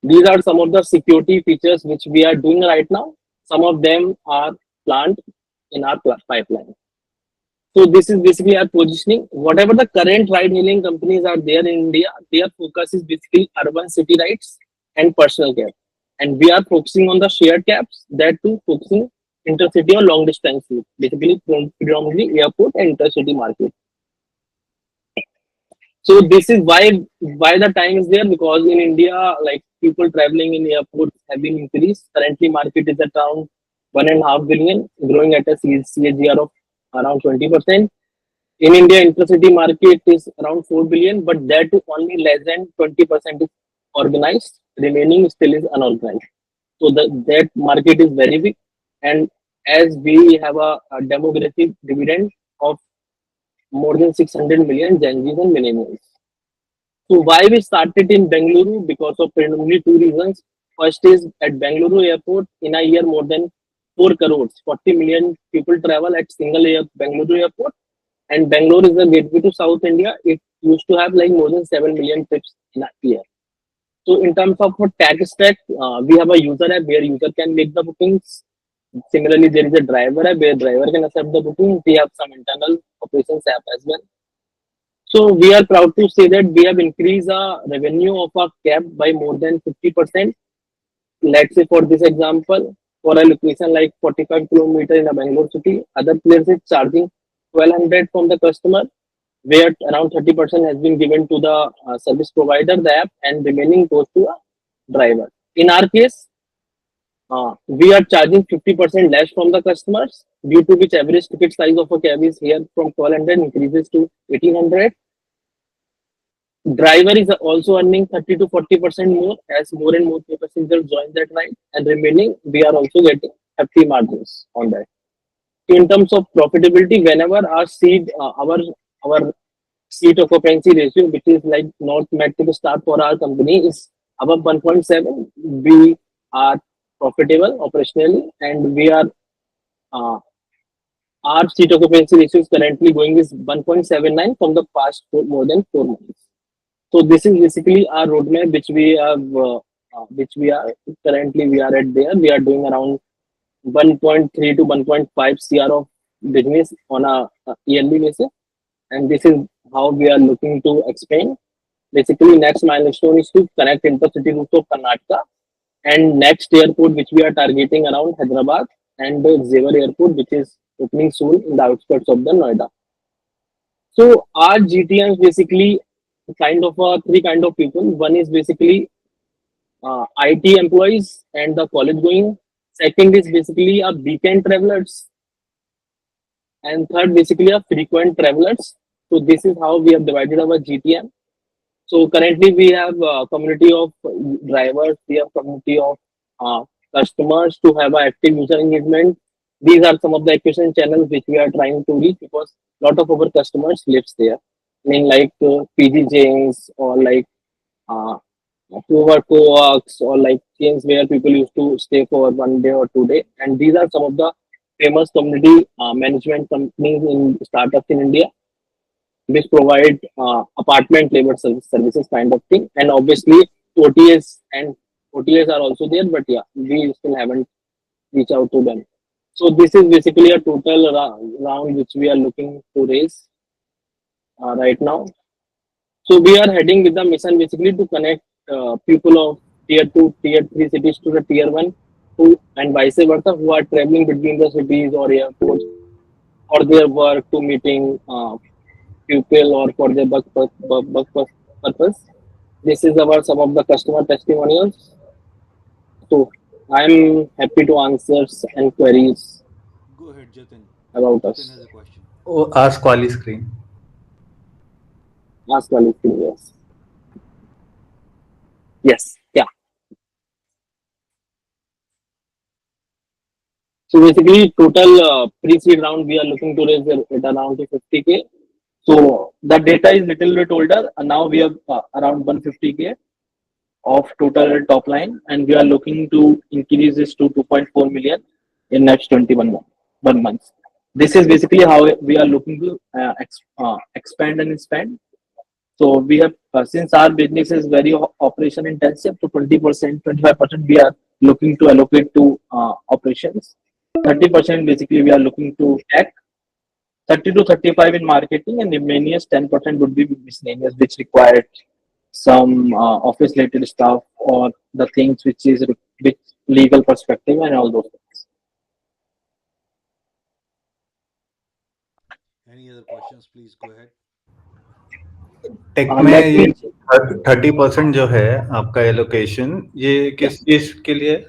These are some of the security features which we are doing right now. Some of them are planned in our pipeline. So this is basically our positioning. Whatever the current ride-hailing companies are there in India, their focus is basically urban city rides and personal care. And we are focusing on the shared cabs, that too focusing intercity or long distance route, basically predominantly airport and intercity market. So this is why the time is there, because in India, like people traveling in airports have been increased. Currently, market is at around 1.5 billion, growing at a CAGR of around 20%. In India, intercity market is around 4 billion, but that only less than 20% is organized. Remaining still is unorganized. So that market is very big, and as we have a demographic dividend of more than 600 million Gen Zs and millennials. So why we started in Bengaluru? Because of predominantly two reasons. First is at Bengaluru airport in a year more than 4 crores, 40 million people travel at single Bengaluru airport, and Bangalore is the gateway to South India. It used to have like more than 7 million trips in a year. So in terms of a tech stack, we have a user app where user can make the bookings. Similarly, there is a driver app where driver can accept the booking. We have some internal operations app as well. So we are proud to say that we have increased the revenue of our cab by more than 50%. Let's say for this example, for a location like 45 kilometers in a Bangalore city, other players is charging 1200 from the customer, where around 30% has been given to the service provider, the app, and remaining goes to a driver. In our case, we are charging 50% less from the customers, due to which average ticket size of a cab is here from 1200 increases to 1800. Driver is also earning 30 to 40% more as more and more passengers join that ride, and remaining we are also getting hefty margins on that. So in terms of profitability, whenever our seat occupancy ratio, which is like not metric star for our company, is above 1.7, we are profitable operationally, and we are our seat occupancy ratio is currently going is 1.79 from the past more than 4 months. So this is basically our roadmap, which we are currently we are at there. We are doing around 1.3 to 1.5 CR of business on a yearly basis, and this is how we are looking to expand. Basically, next milestone is to connect intercity routes of Karnataka, and next airport which we are targeting around Hyderabad, and the Xavier Airport, which is opening soon in the outskirts of the Noida. So our GTMs basically kind of three kind of people. One is basically IT employees and the college going. Second is basically a weekend travelers, and third basically a frequent travelers. So this is how we have divided our GTM. So currently we have a community of drivers, we have community of uh, customers to have an active user engagement. These are some of the acquisition channels which we are trying to reach, because a lot of our customers lives there. I mean, like PG chains, or like uh, co-works, or like chains where people used to stay for 1 day or 2 day. And these are some of the famous community management companies in startups in India, which provide apartment labor services kind of thing. And obviously OTAs and OTAs are also there, but yeah, we still haven't reached out to them. So this is basically a total round which we are looking to raise right now. So we are heading with the mission basically to connect people of tier 2, tier 3 cities to the tier 1, who and vice versa, who are traveling between the cities or airports for their work, to meeting people, or for their purpose. This is our some of the customer testimonials. So I'm happy to answer any queries Go ahead, Jatin. about Jatin us. has a question. Oh, ask Quali screen. Ask one if you- yes. Yes. Yeah. So basically, total pre-seed round we are looking to raise at around 50K. So the data is little bit older, and now we have around 150K of total top line, and we are looking to increase this to 2.4 million in next 21 months. This is basically how we are looking to expand and spend. So we have, since our business is very operation intensive, to 20%, 25% we are looking to allocate to operations. 30% basically we are looking to tech, 30 to 35 in marketing, and remaining 10% would be miscellaneous, which required some office related stuff or the things which is which legal perspective and all those things. Any other questions? Please go ahead. Tech में Let ये me 30% जो है आपका allocation, ये yeah. किस चीज के लिए?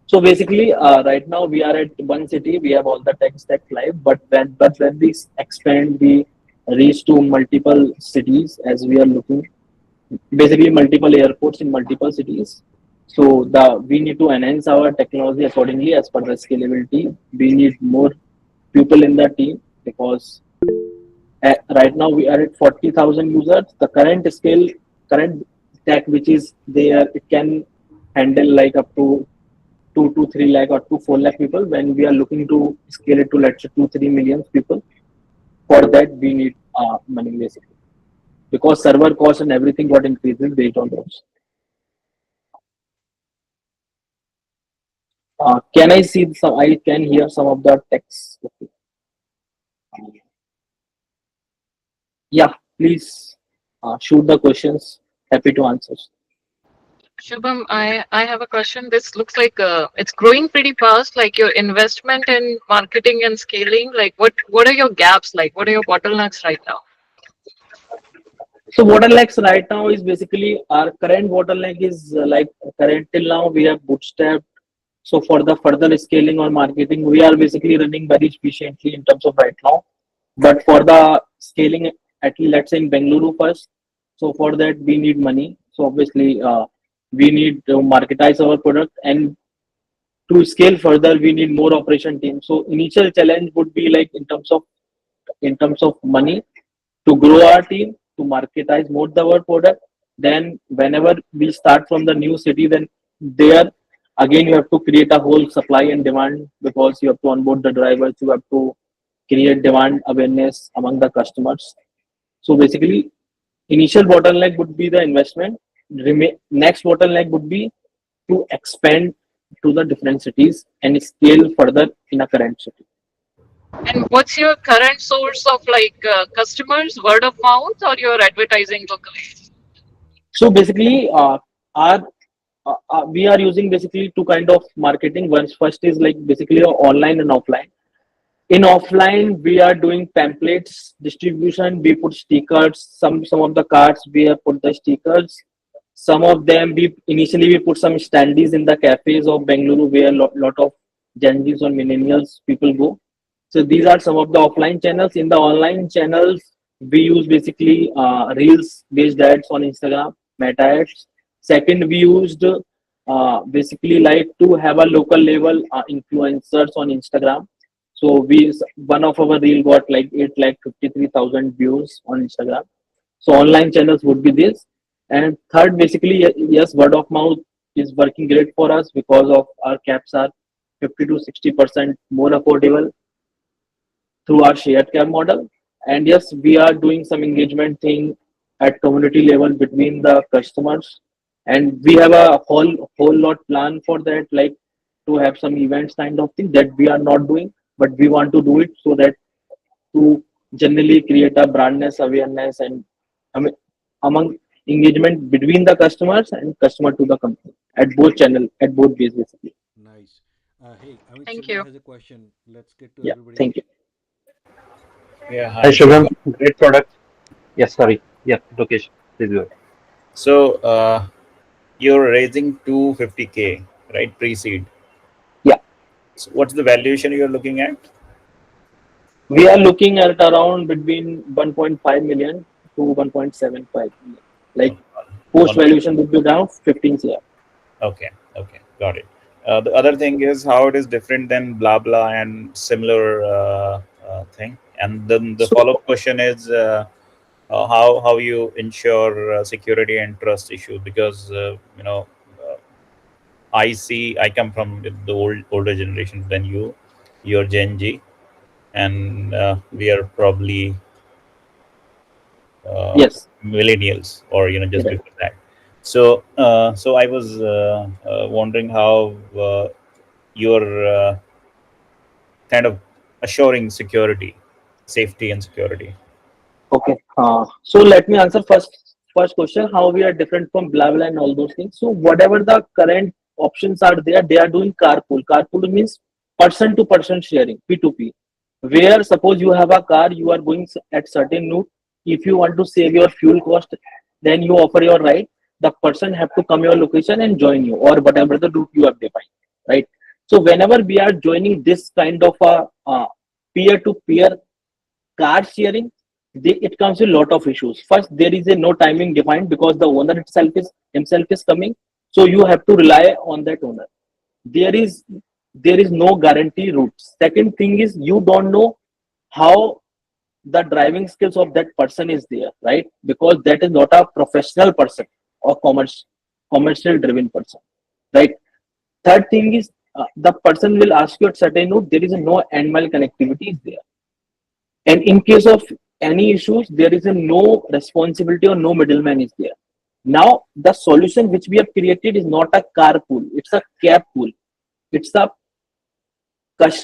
So basically, right now we are at one city. We have all the tech stack live, but when we expand, we reach to multiple cities as we are looking. Basically, multiple airports in multiple cities. So we need to enhance our technology accordingly as per the scalability. We need more people in the team because right now we are at 40,000 users. The current scale, current tech which is there, it can handle like up to 2 to 3 lakh or to 4 lakh people. When we are looking to scale it to let's say 2 3 million people, for that we need money basically because server cost and everything got increases based on those. Can I see some? I can hear some of the text. Okay. Yeah, please shoot the questions. Happy to answer. Shubham, I have a question. This looks like it's growing pretty fast. Like your investment in marketing and scaling. Like what are your gaps? Like what are your bottlenecks right now? So bottlenecks right now is basically our current bottleneck is like current till now we have bootstrapped. So for the further scaling or marketing, we are basically running very efficiently in terms of right now. But for the scaling, at least let's say in Bengaluru first. So for that we need money. So obviously we need to marketize our product, and to scale further we need more operation team. So initial challenge would be like in terms of money to grow our team, to marketize more the our product. Then whenever we start from the new city, then there again you have to create a whole supply and demand because you have to onboard the drivers, you have to create demand awareness among the customers. So basically, initial bottleneck would be the investment. Next bottleneck would be to expand to the different cities and scale further in a current city. And what's your current source of like customers? Word of mouth or your advertising locally? So basically, our we are using basically two kind of marketing. One first is like basically online and offline. In offline, we are doing pamphlets distribution. We put stickers. Some of the cards we have put the stickers. Some of them we put some standees in the cafes of Bengaluru where lot of Gen Zs or millennials people go. So these are some of the offline channels. In the online channels, we use basically reels based ads on Instagram, meta ads. Second, we used basically like to have a local level influencers on Instagram. So one of our reel got like 8,53,000 views on Instagram. So online channels would be this. And third, basically, yes, word of mouth is working great for us because of our caps are 50 to 60% more affordable through our shared cab model. And yes, we are doing some engagement thing at community level between the customers. And we have a whole lot plan for that, like to have some events kind of thing that we are not doing, but we want to do it so that to generally create a brandness awareness and I mean, among engagement between the customers and customer to the company at both channel at both ways basically. Nice. Hey, Amit Thank Shubham you. has a question. Let's get to Yeah, everybody. thank you. Yeah, Hi, hi, Shubham. Shubham. Great product. Yes, sorry. Yeah, Lokesh, please go ahead. So, you're raising 250K, right? Pre-seed. Yeah, So what's the valuation you're looking at? we are looking at around between 1.5 million to 1.75 million. Like One, post one point. valuation would be around 15 CR. Okay, okay, got it. The other thing is how it is different than blah blah and similar thing. And then the So follow-up question is how you ensure security and trust issues because uh, I come from the older generation than you. You're Gen Z. and we are probably Yes, millennials, or just right. before that. So I was wondering how you're kind of assuring security, safety, and security. Okay. So let me answer first question. How we are different from blah blah and all those things. So whatever the current options are there, they are doing carpool. Carpool means person to person sharing, P2P. Where suppose you have a car, you are going at certain route. If you want to save your fuel cost, then you offer your ride. The person have to come your location and join you, or whatever the route you have defined, right? So whenever we are joining this kind of a peer to peer car sharing, it comes with a lot of issues. First, there is a no timing defined because the owner itself is himself is coming, so you have to rely on that owner. There is there is no guarantee routes. Second thing is, you don't know how the driving skills of that person is there, right? Because that is not a professional person or commercial driven person, right? Third thing is, the person will ask you at certain route, there is a no end mile connectivity is there, and in case of any issues, there is a no responsibility or no middleman is there. Now, the solution which we have created is not a carpool, it's a cab pool. It's a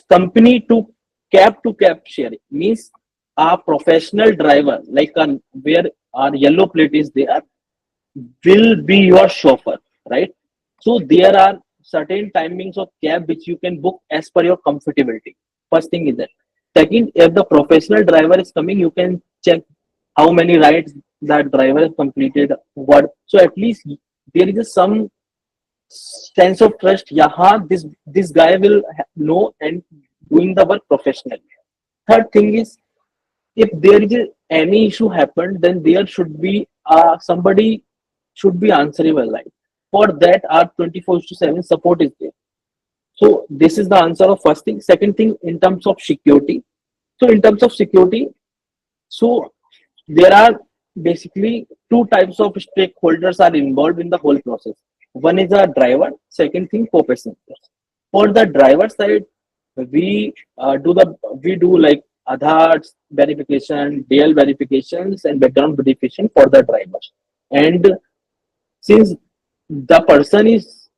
company to cab sharing. Means a professional driver, like where our yellow plate is there, will be your chauffeur, right? So there are certain timings of cab which you can book as per your comfortability. First thing is that. Second, if the professional driver is coming, you can check how many rides that driver has completed. What, so at least there is some sense of trust. Yeah, this guy will know and doing the work professionally. Third thing is, if there is any issue happened, then there should be somebody should be answerable. Like for that, our 24/7 support is there. So this is the answer of first thing. Second thing, in terms of security. So in terms of security, so there are basically two types of stakeholders are involved in the whole process. One is a driver. Second thing, co-passengers. For the driver side, we we do like Aadhaar verification, DL verifications, and background verification for the drivers. And since the person is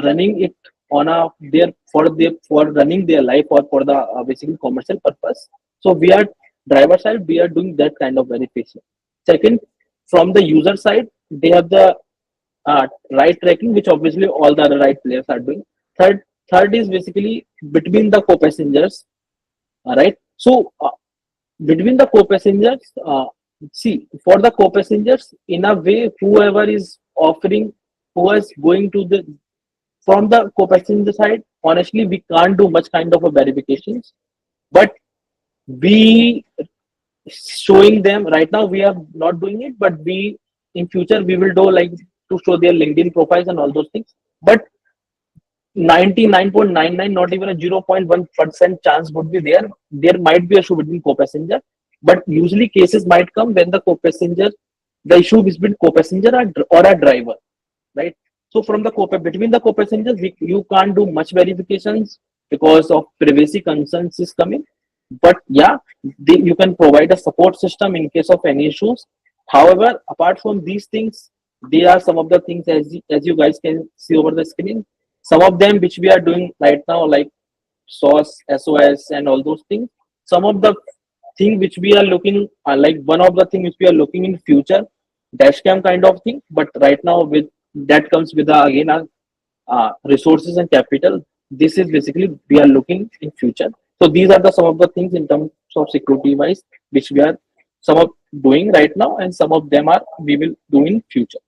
running it on a their for running their life or for the basically commercial purpose, so we are driver side, we are doing that kind of verification. Second, from the user side, they have the ride tracking, which obviously all the other ride players are doing. Third is basically between the co-passengers, right? So between the co-passengers, see, for the co-passengers, in a way, whoever is offering, who is going to the from the co-passenger side, honestly, we can't do much kind of a verifications, but we showing them right now, we are not doing it, but we in future we will do like to show their LinkedIn profiles and all those things. But 99.99, not even a 0.1% chance would be there. There might be a issue between co-passenger, but usually cases might come when the issue is between co-passenger or a driver, right? So from the between the co-passengers, you can't do much verifications because of privacy concerns is coming. But yeah, you can provide a support system in case of any issues. However, apart from these things, there are some of the things, as you guys can see over the screen. Some of them which we are doing right now, like SOS, SOS, and all those things. Some of the thing which we are looking, like one of the thing which we are looking in future, dashcam kind of thing. But right now, with that comes with again resources and capital. This is basically we are looking in future. So these are the some of the things in terms of security wise which we are some of doing right now, and some of them are we will do in future.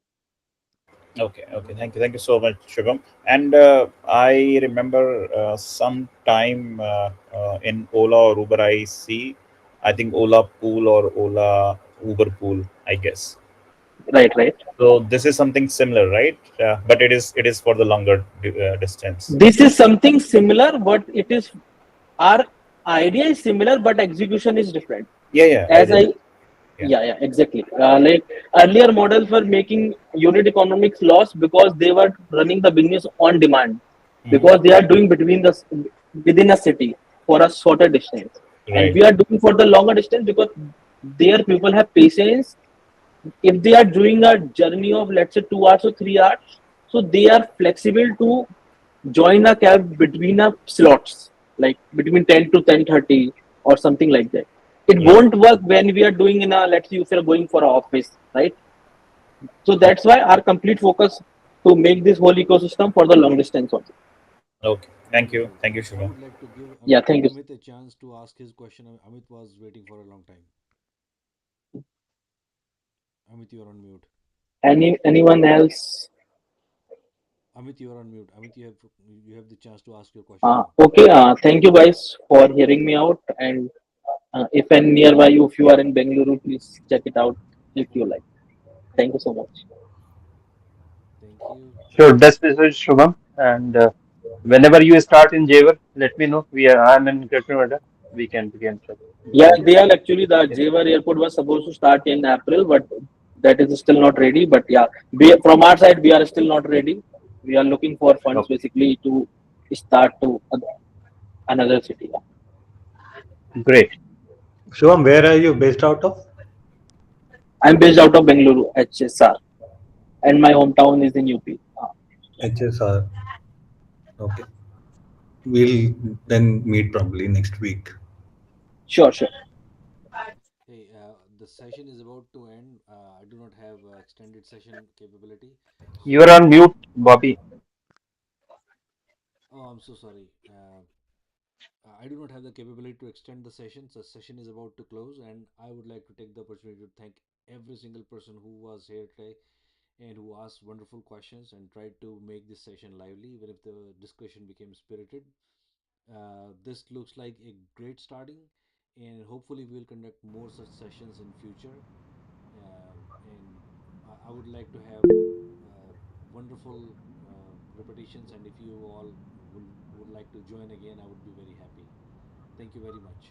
Okay, okay. Thank you so much, Shubham. And I remember some time in Ola or Uber, I think Ola Pool or Ola Uber Pool, I guess. Right, right. So this is something similar, right? But it is for the longer distance. This is something similar, but it is our idea is similar, but execution is different. Yeah, yeah. I As I remember. Yeah. Yeah, yeah, exactly. Like earlier models were making unit economics loss because they were running the business on demand, Mhm. because they are doing between the within a city for a shorter distance. and Right. we are doing for the longer distance because there people have patience. If they are doing a journey of let's say 2 hours or 3 hours, so they are flexible to join a cab between a slots, like between 10 to 10:30 or something like that. It Right. won't work when we are doing in a, let's say if you're going for a office, right? So that's why our complete focus to make this whole ecosystem for the long distance also. Okay. Wonderful. Thank you, I Shubham. would like to give Yeah, thank you. Amit a chance to ask his question. Amit was waiting for a long time. Amit, you're on mute. Anyone else? Amit, you're on mute. Amit, you have the chance to ask your question now. Okay, thank you guys for hearing me out. And if any nearby you, if you are in Bengaluru, please check it out if you like. Thank you so much. Thank you. Sure, best wishes, Shubham. And whenever you start in Jaywar, let me know. I'm in Greater Noida. We can check. Yeah, Sure. they are actually the Okay. Jewar airport was supposed to start in April, but that is still not ready. But yeah, from our side, we are still not ready. We are looking for funds Okay. basically to start to another city. Yeah. Great. Shivam, where are you based out of? I'm based out of Bengaluru, HSR, and my hometown is in UP. HSR. Okay. We'll then meet probably next week. Sure, sure. Hey, the session is about to end. I do not have extended session capability. You are So, on mute, Bobby. oh, I'm so sorry. I do not have the capability to extend the session. So, session is about to close, and I would like to take the opportunity to thank every single person who was here today and who asked wonderful questions and tried to make this session lively, even if the discussion became spirited. This looks like a great starting, and hopefully we'll conduct more such sessions in future. And I would like to have wonderful repetitions. And if you all would like to join again, I would be very happy. Thank you very much.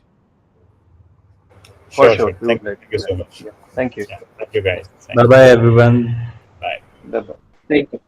For Sure, sure. sure. We Thank would like to you do that. so much. Yeah. Thank you. Yeah. Thank you, guys. Thank Bye you. bye, everyone. Bye. Bye bye. Thank you.